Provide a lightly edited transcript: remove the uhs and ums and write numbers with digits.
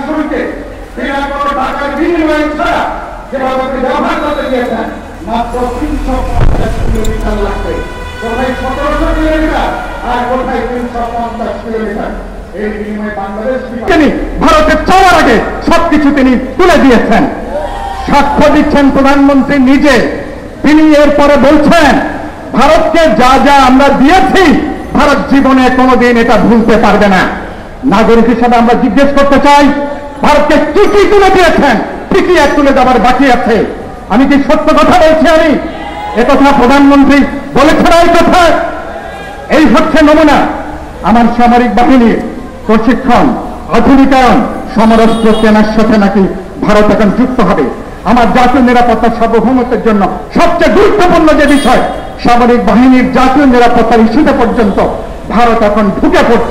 শুরুতে টাকার বিনিময় ছাড়া যেভাবে ব্যবহার করতে দিয়েছেন মাত্র 350 কিলোমিটার লাগবে, কোথায় 1700 কিলোমিটার আর কোথায় 350 কিলোমিটার। এই বিনিময়ে বাংলাদেশ তিনি ভারতের চাওয়ার আগে সবকিছু তিনি তুলে দিয়েছেন। সাক্ষ্য দিচ্ছেন প্রধানমন্ত্রী নিজে। তিনি এরপরে বলছেন ভারতকে যা যা আমরা দিয়েছি ভারত জীবনে কোনোদিন এটা ভুলতে পারবে না। নাগরিক হিসাবে আমরা জিজ্ঞেস করতে চাই, ভারতকে কি কি তুলে দিয়েছেন, কি কি এক তুলে দেওয়ার বাকি আছে? আমি কি সত্য কথা বলছি? আমি একথা প্রধানমন্ত্রী বলেছেন। এই কথা, এই হচ্ছে নমুনা। আমার সামরিক বাহিনীর প্রশিক্ষণ, আধুনিকায়ন, সমরাস্ত্র কেনার সাথে নাকি ভারত এখন যুক্ত হবে। আমার জাতীয় নিরাপত্তা সার্বভৌমত্বের জন্য সবচেয়ে গুরুত্বপূর্ণ যে বিষয়, সামরিক বাহিনীর জাতীয় নিরাপত্তার ইস্যুতে পর্যন্ত ভারত এখন ঢুকে পড়ছে।